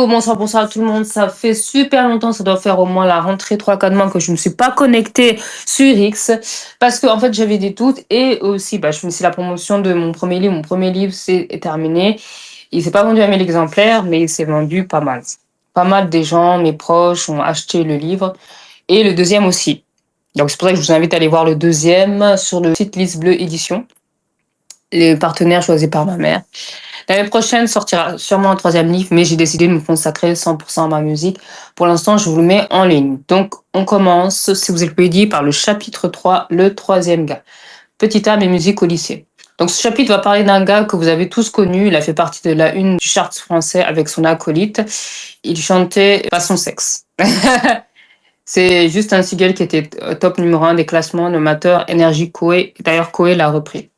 Hello, bonsoir à tout le monde. Ça fait super longtemps, ça doit faire au moins la rentrée 3 4 mois que je ne suis pas connectée sur X parce que en fait j'avais des doutes et aussi je finissais la promotion de mon premier livre. Mon premier livre est terminé. Il s'est pas vendu à 1000 exemplaires, mais il s'est vendu pas mal. Pas mal des gens, mes proches ont acheté le livre et le deuxième aussi. Donc c'est pour ça que je vous invite à aller voir le deuxième sur le site Lys Bleu Édition. Les partenaires choisis par ma mère. L'année prochaine sortira sûrement un troisième livre, mais j'ai décidé de me consacrer 100% à ma musique. Pour l'instant, je vous le mets en ligne. Donc, on commence, si vous êtes dit, par le chapitre 3, le troisième gars. Petite âme et musique au lycée. Donc, ce chapitre va parler d'un gars que vous avez tous connu. Il a fait partie de la une du chart français avec son acolyte. Il chantait pas son sexe. C'est juste un single qui était top numéro 1 des classements de Matter, Energy Koé. D'ailleurs, Koé l'a repris.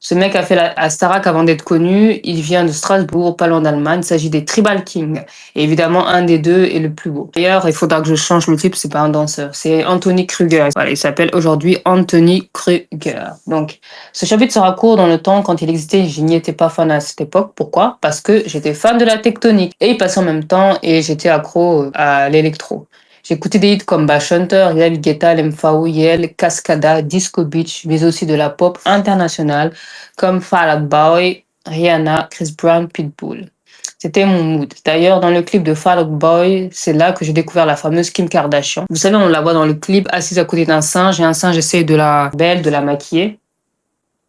Ce mec a fait la Starac avant d'être connu. Il vient de Strasbourg, pas loin d'Allemagne. Il s'agit des Tribal Kings. Et évidemment, un des deux est le plus beau. D'ailleurs, il faudra que je change le type, c'est pas un danseur. C'est Anthony Kruger. Voilà, il s'appelle aujourd'hui Anthony Kruger. Donc, ce chapitre sera court dans le temps. Quand il existait, je n'y étais pas fan à cette époque. Pourquoi? Parce que j'étais fan de la tectonique. Et il passait en même temps et j'étais accro à l'électro. J'ai écouté des hits comme Shunter, Yael Guetta, Lemfao, Yel, Cascada, Disco Beach, mais aussi de la pop internationale comme Fall Out Boy, Rihanna, Chris Brown, Pitbull. C'était mon mood. D'ailleurs, dans le clip de Fall Out Boy, c'est là que j'ai découvert la fameuse Kim Kardashian. Vous savez, on la voit dans le clip assise à côté d'un singe et un singe essaie de la belle, de la maquiller.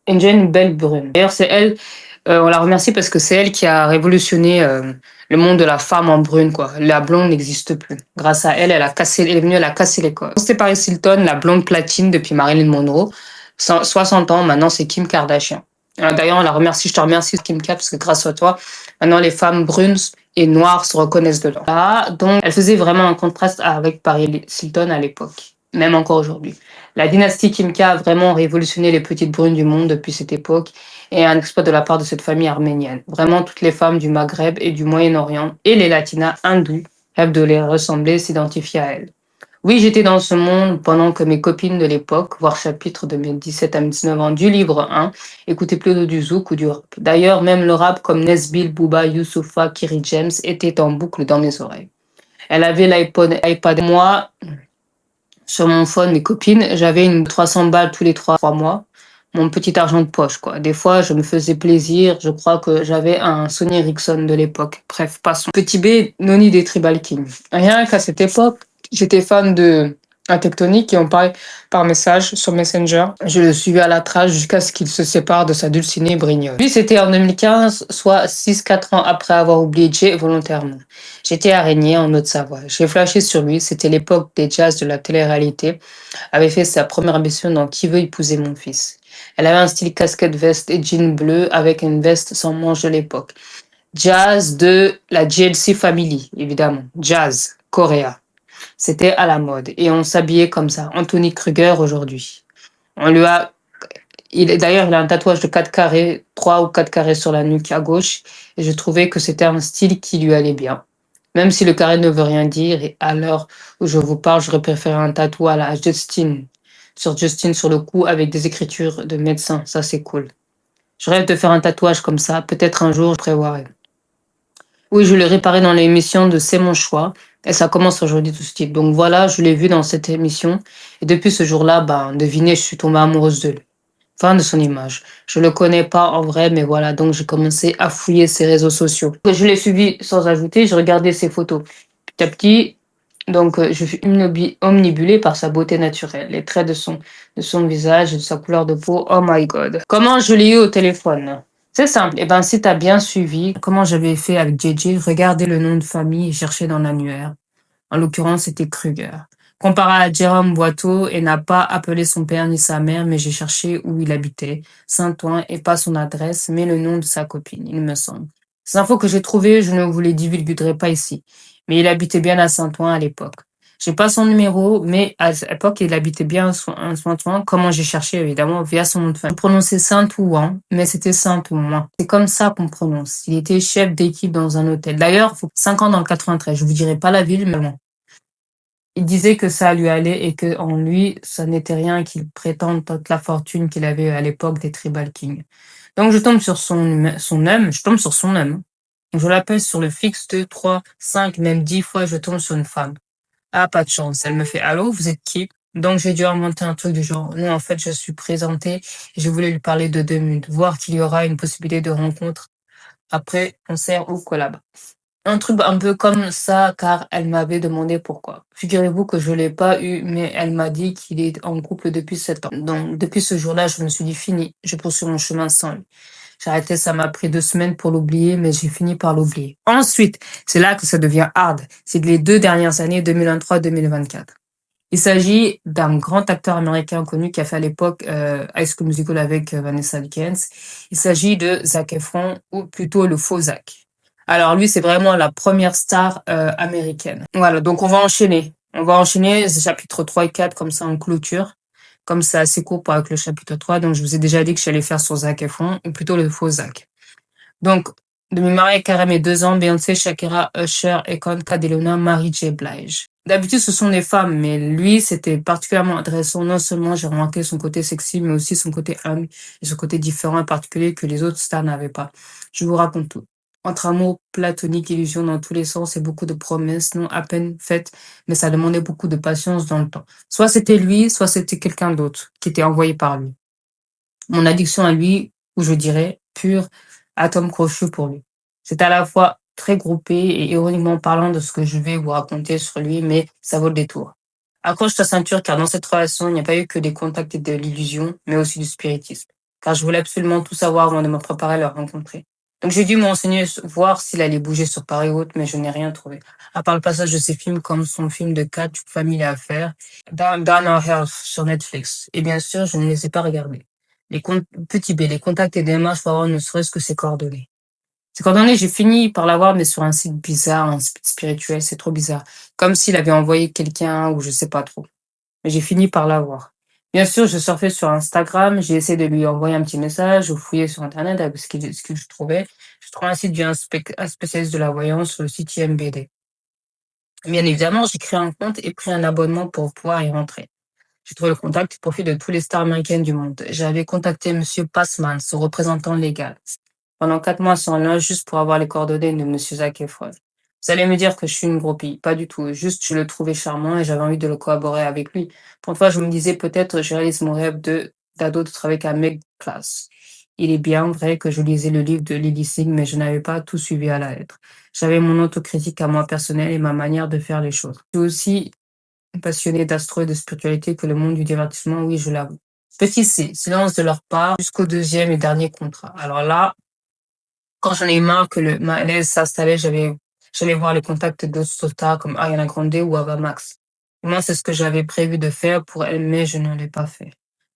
Et j'ai une belle brune. D'ailleurs, c'est elle, on la remercie parce que c'est elle qui a révolutionné le monde de la femme en brune, quoi. La blonde n'existe plus. Grâce à elle, elle est venue, elle a cassé les codes. C'était Paris Hilton, la blonde platine depuis Marilyn Monroe. 60 ans, maintenant, c'est Kim Kardashian. D'ailleurs, on la remercie, je te remercie, Kim K, parce que grâce à toi, maintenant, les femmes brunes et noires se reconnaissent dedans. Ah, donc, elle faisait vraiment un contraste avec Paris Hilton à l'époque, même encore aujourd'hui. La dynastie Kim K a vraiment révolutionné les petites brunes du monde depuis cette époque et un exploit de la part de cette famille arménienne. Vraiment, toutes les femmes du Maghreb et du Moyen-Orient et les latinas hindous rêvent de les ressembler, s'identifier à elles. Oui, j'étais dans ce monde pendant que mes copines de l'époque, voire chapitre de mes 17 à 19 ans du livre 1, écoutaient plutôt du zouk ou du rap. D'ailleurs, même le rap comme Nesbill, Booba, Youssoufa, Kiri James était en boucle dans mes oreilles. Elle avait l'iPad. Moi, sur mon phone, mes copines, j'avais une 300 balles tous les 3 mois. Mon petit argent de poche, quoi. Des fois, je me faisais plaisir. Je crois que j'avais un Sony Ericsson de l'époque. Bref, passons. Petit B, Noni des Tribal Kings. Rien qu'à cette époque, j'étais fan de un tectonique et on parlait par message sur Messenger. Je le suivais à la trace jusqu'à ce qu'il se sépare de sa dulcinée Brignole. Lui, c'était en 2015, soit 6 4 ans après avoir oublié Jay volontairement. J'étais araignée en Haute-Savoie. J'ai flashé sur lui. C'était l'époque des jazz de la télé-réalité. Avait fait sa première émission dans Qui veut épouser mon fils. Elle avait un style casquette veste et jean bleu avec une veste sans manche de l'époque. Jazz de la GLC Family, évidemment. Jazz, Coréa. C'était à la mode et on s'habillait comme ça. Anthony Kruger aujourd'hui. On lui a d'ailleurs, il a un tatouage de 4 carrés, 3 ou 4 carrés sur la nuque à gauche et je trouvais que c'était un style qui lui allait bien. Même si le carré ne veut rien dire et à l'heure où je vous parle, j'aurais préféré un tatouage à la Justin sur le cou avec des écritures de médecin. Ça, c'est cool. Je rêve de faire un tatouage comme ça. Peut-être un jour, je prévoirai. Oui, je l'ai réparé dans l'émission de C'est mon choix. Et ça commence aujourd'hui tout ce type. Donc voilà, je l'ai vu dans cette émission. Et depuis ce jour-là, devinez, je suis tombée amoureuse de lui. Fin de son image. Je le connais pas en vrai, mais voilà. Donc j'ai commencé à fouiller ses réseaux sociaux. Je l'ai suivi sans ajouter, je regardais ses photos. Petit à petit, donc je fus omnibulée par sa beauté naturelle, les traits de son visage, de sa couleur de peau. Oh my god. Comment je l'ai eu au téléphone? C'est simple. Eh ben, si t'as bien suivi comment j'avais fait avec JJ, regardez le nom de famille et cherchez dans l'annuaire. En l'occurrence, c'était Kruger. Comparé à Jérôme Boiteau et n'a pas appelé son père ni sa mère, mais j'ai cherché où il habitait. Saint-Ouen et pas son adresse, mais le nom de sa copine, il me semble. Ces infos que j'ai trouvées, je ne vous les divulguerai pas ici. Mais il habitait bien à Saint-Ouen à l'époque. J'ai pas son numéro, mais à l'époque, il habitait bien à Saint-Ouen. Comment j'ai cherché, évidemment, via son nom de famille. On prononçait Saint-Ouen, mais c'était Saint-Ouen. C'est comme ça qu'on prononce. Il était chef d'équipe dans un hôtel. D'ailleurs, 5 ans dans le 93. Je vous dirai pas la ville, mais bon. Il disait que ça lui allait et que en lui, ça n'était rien qu'il prétende toute la fortune qu'il avait à l'époque des Tribal Kings. Donc je tombe sur son homme, je tombe sur son homme. Je l'appelle sur le fixe 2, 3, 5, même 10 fois, je tombe sur une femme. Ah, pas de chance. Elle me fait: «Allô, vous êtes qui?» Donc j'ai dû inventer un truc du genre: «Non, en fait, je suis présentée et je voulais lui parler de 2 minutes, voir qu'il y aura une possibilité de rencontre après concert ou collab». Un truc un peu comme ça, car elle m'avait demandé pourquoi. Figurez-vous que je l'ai pas eu, mais elle m'a dit qu'il est en couple depuis 7 ans. Donc depuis ce jour-là, je me suis dit: «Fini, je poursuis mon chemin sans lui». J'ai arrêté, ça m'a pris 2 semaines pour l'oublier, mais j'ai fini par l'oublier. Ensuite, c'est là que ça devient hard. C'est les 2 dernières années, 2023-2024. Il s'agit d'un grand acteur américain connu qui a fait à l'époque High School Musical avec Vanessa Hudgens. Il s'agit de Zac Efron, ou plutôt le faux Zac. Alors lui, c'est vraiment la première star américaine. Voilà, donc on va enchaîner. On va enchaîner les chapitres 3 et 4 comme ça en clôture. Comme c'est assez court avec le chapitre 3, donc je vous ai déjà dit que j'allais faire sur Zac Efron, ou plutôt le faux Zac. Donc, de me marier Carême et 2 ans, Beyoncé, Shakira, Usher, Akon, Kadelona, Mary J. Blige. D'habitude, ce sont des femmes, mais lui, c'était particulièrement intéressant. Non seulement j'ai remarqué son côté sexy, mais aussi son côté humble et son côté différent et particulier que les autres stars n'avaient pas. Je vous raconte tout. Entre amour, platonique, illusion dans tous les sens et beaucoup de promesses non à peine faites, mais ça demandait beaucoup de patience dans le temps. Soit c'était lui, soit c'était quelqu'un d'autre qui était envoyé par lui. Mon addiction à lui, ou je dirais pur atome crochu pour lui. C'est à la fois très groupé et ironiquement parlant de ce que je vais vous raconter sur lui, mais ça vaut le détour. Accroche ta ceinture car dans cette relation, il n'y a pas eu que des contacts et de l'illusion, mais aussi du spiritisme. Car je voulais absolument tout savoir avant de me préparer à le rencontrer. Donc j'ai dû m'enseigner, voir s'il allait bouger sur Paris ou autre, mais je n'ai rien trouvé. À part le passage de ses films comme son film de Catch, Famille à affaires, Down Our Health sur Netflix. Et bien sûr, je ne les ai pas regardés. Petit B, les contacts et démarches pour avoir ne serait-ce que ses coordonnées. Ses coordonnées, j'ai fini par l'avoir, mais sur un site bizarre, un site spirituel, c'est trop bizarre. Comme s'il avait envoyé quelqu'un ou je sais pas trop. Mais j'ai fini par l'avoir. Bien sûr, je surfais sur Instagram, j'ai essayé de lui envoyer un petit message ou fouiller sur Internet avec ce que je trouvais. Je trouvais un site un spécialiste de la voyance sur le site IMBD. Bien évidemment, j'ai créé un compte et pris un abonnement pour pouvoir y rentrer. J'ai trouvé le contact au profit de tous les stars américaines du monde. J'avais contacté Monsieur Passman, son représentant légal, pendant 4 mois sans lunch juste pour avoir les coordonnées de Monsieur Zac Efron. Vous allez me dire que je suis une groupie. Pas du tout. Juste, je le trouvais charmant et j'avais envie de le collaborer avec lui. Pour une fois, je me disais peut-être je réalise mon rêve d'ado de travailler avec un mec classe. Il est bien vrai que je lisais le livre de Lily Singh, mais je n'avais pas tout suivi à la lettre. J'avais mon autocritique à moi personnelle et ma manière de faire les choses. Je suis aussi passionné d'astro et de spiritualité que le monde du divertissement, oui, je l'avoue. Petit C, silence de leur part jusqu'au deuxième et dernier contrat. Alors là, quand j'en ai eu marre que le malaise s'installait, j'allais voir les contacts d'autres stars comme Ariana Grande ou Ava Max. Moi, c'est ce que j'avais prévu de faire pour elle, mais je ne l'ai pas fait.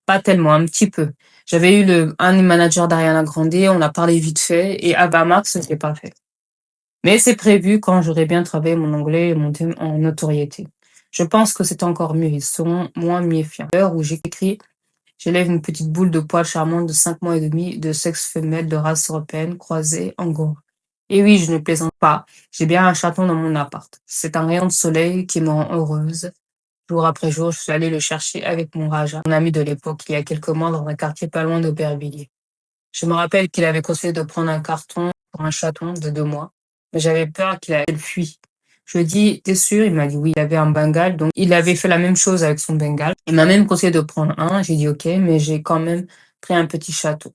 Pas tellement, un petit peu. J'avais eu un des managers d'Ariana Grande, on a parlé vite fait, et Ava Max, je l'ai pas fait. Mais c'est prévu quand j'aurai bien travaillé mon anglais et monté en notoriété. Je pense que c'est encore mieux, ils seront moins méfiants. À l'heure où j'écris, j'élève une petite boule de poils charmante de 5 mois et demi de sexe femelle de race européenne croisée en gros. Et oui, je ne plaisante pas, j'ai bien un chaton dans mon appart. C'est un rayon de soleil qui me rend heureuse. Jour après jour, je suis allée le chercher avec mon Raja, mon ami de l'époque, il y a quelques mois dans un quartier pas loin d'Aubervilliers. Je me rappelle qu'il avait conseillé de prendre un carton pour un chaton de 2 mois, mais j'avais peur qu'il ait fui. Je lui ai dit, t'es sûr? Il m'a dit oui, il avait un Bengale, donc il avait fait la même chose avec son Bengale. Il m'a même conseillé de prendre un, j'ai dit ok, mais j'ai quand même pris un petit chaton.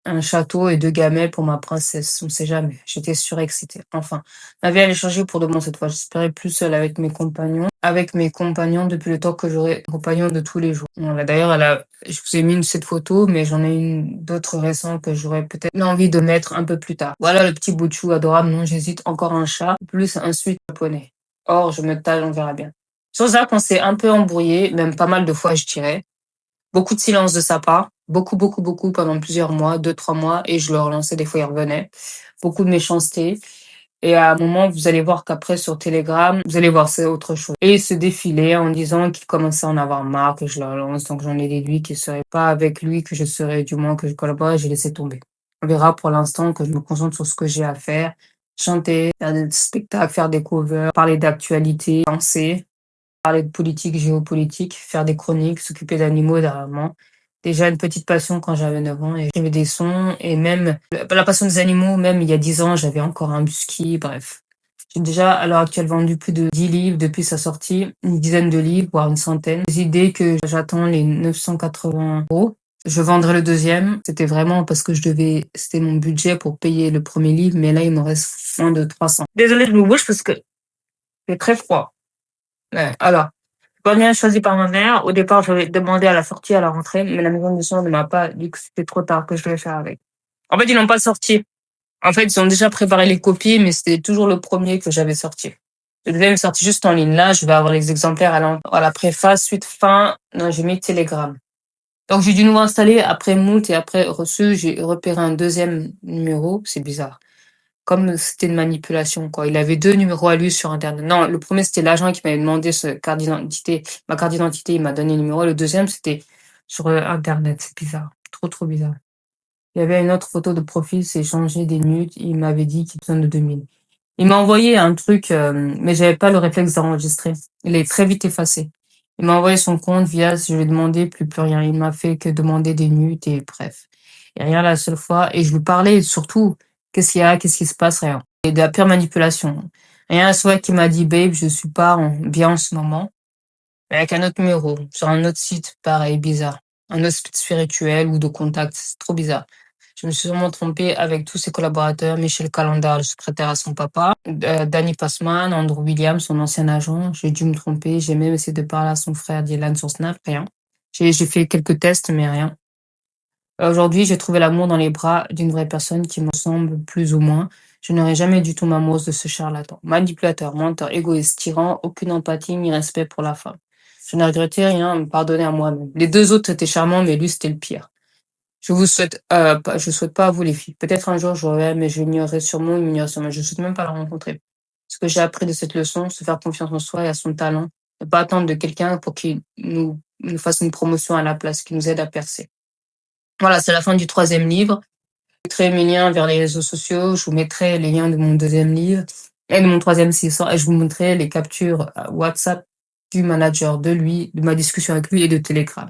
Un château et 2 gamelles pour ma princesse, on sait jamais. J'étais surexcitée. Enfin, ma vie allait changer pour de bon cette fois. J'espérais plus seule avec mes compagnons. Avec mes compagnons depuis le temps que j'aurais compagnon de tous les jours. Voilà, d'ailleurs, je vous ai mis cette photo, mais j'en ai une d'autres récentes que j'aurais peut-être envie de mettre un peu plus tard. Voilà le petit bout de chou adorable. Non, j'hésite encore un chat, plus un suite japonais. Or, je me tâche, on verra bien. Sur ça, on s'est un peu embrouillé, même pas mal de fois, je dirais. Beaucoup de silence de sa part, beaucoup, beaucoup, beaucoup pendant plusieurs mois, 2, 3 mois, et je le relançais, des fois il revenait. Beaucoup de méchanceté. Et à un moment, vous allez voir qu'après sur Telegram, vous allez voir, c'est autre chose. Et il se défilait en disant qu'il commençait à en avoir marre, que je le relance, donc j'en ai déduit qu'il serait pas avec lui, que je serais, du moins que je collaborerais, j'ai laissé tomber. On verra pour l'instant que je me concentre sur ce que j'ai à faire. Chanter, faire des spectacles, faire des covers, parler d'actualité, danser, parler de politique, géopolitique, faire des chroniques, s'occuper d'animaux dernièrement. déjà une petite passion quand j'avais 9 ans et j'écrivais des sons et même la passion des animaux, même il y a 10 ans, j'avais encore un husky, bref. J'ai déjà à l'heure actuelle vendu plus de 10 livres depuis sa sortie, une dizaine de livres, voire une centaine. Des idées que j'attends les 980 €. Je vendrai le deuxième. C'était vraiment parce que c'était mon budget pour payer le premier livre, mais là, il me reste moins de 300. Désolée, je me bouge parce que c'est très froid. Ouais. Alors, Bonne choisi par ma mère. Au départ, j'avais demandé à la sortie, à la rentrée, mais la maison de son ne m'a pas dit que c'était trop tard, que je devais faire avec. En fait, ils n'ont pas sorti. En fait, ils ont déjà préparé les copies, mais c'était toujours le premier que j'avais sorti. Le deuxième est sorti juste en ligne. Là, je vais avoir les exemplaires à la préface, suite, fin. Non, j'ai mis Telegram. Donc, j'ai dû nouveau installer après moult et après reçu, j'ai repéré un deuxième numéro. C'est bizarre. Comme c'était une manipulation, quoi. Il avait deux numéros à lui sur Internet. Non, le premier, c'était l'agent qui m'avait demandé ma carte d'identité, il m'a donné le numéro. Le deuxième, c'était sur Internet. C'est bizarre. Trop, trop bizarre. Il y avait une autre photo de profil, c'est changé des nudes. Il m'avait dit qu'il besoin de 2000. Il m'a envoyé un truc, mais j'avais pas le réflexe d'enregistrer. Il est très vite effacé. Il m'a envoyé son compte via, je lui ai demandé, plus rien. Il m'a fait que demander des nudes et bref. Et rien la seule fois. Et je lui parlais surtout, qu'est-ce qu'il y a, qu'est-ce qui se passe, rien. Et de la pure manipulation. Rien la seule fois qu'il m'a dit, babe, je suis pas bien en ce moment. Mais avec un autre numéro, sur un autre site, pareil, bizarre. Un autre site spirituel ou de contact, c'est trop bizarre. Je me suis sûrement trompée avec tous ses collaborateurs, Michel Calendar, le secrétaire à son papa, Danny Passman, Andrew Williams, son ancien agent. J'ai dû me tromper. J'ai même essayé de parler à son frère Dylan sur Snap, rien. J'ai fait quelques tests, mais rien. Aujourd'hui, j'ai trouvé l'amour dans les bras d'une vraie personne qui me ressemble plus ou moins. Je n'aurais jamais du tout m'amoureuse de ce charlatan. Manipulateur, menteur, égoïste, tyran, aucune empathie ni respect pour la femme. Je n'ai regretté rien, me pardonner à moi-même. Les deux autres étaient charmants, mais lui, c'était le pire. Je souhaite pas à vous les filles. Peut-être un jour j'aurai, mais je l'ignorerai sûrement, il m'ignorerait sûrement. Je souhaite même pas la rencontrer. Ce que j'ai appris de cette leçon, se faire confiance en soi et à son talent, ne pas attendre de quelqu'un pour qu'il nous fasse une promotion à la place, qui nous aide à percer. Voilà, c'est la fin du troisième livre. Je mettrai mes liens vers les réseaux sociaux, je vous mettrai les liens de mon deuxième livre et de mon troisième s'il sort, et je vous montrerai les captures WhatsApp du manager de lui, de ma discussion avec lui et de Telegram.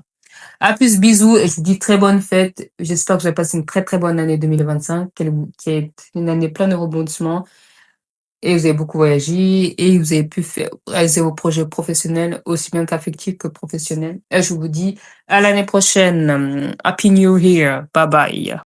À plus, bisous, et je vous dis très bonne fête. J'espère que vous avez passé une très très bonne année 2025, qui est une année pleine de rebondissements, et vous avez beaucoup voyagé, et vous avez pu réaliser vos projets professionnels, aussi bien qu'affectifs que professionnels. Et je vous dis à l'année prochaine. Happy New Year. Bye bye.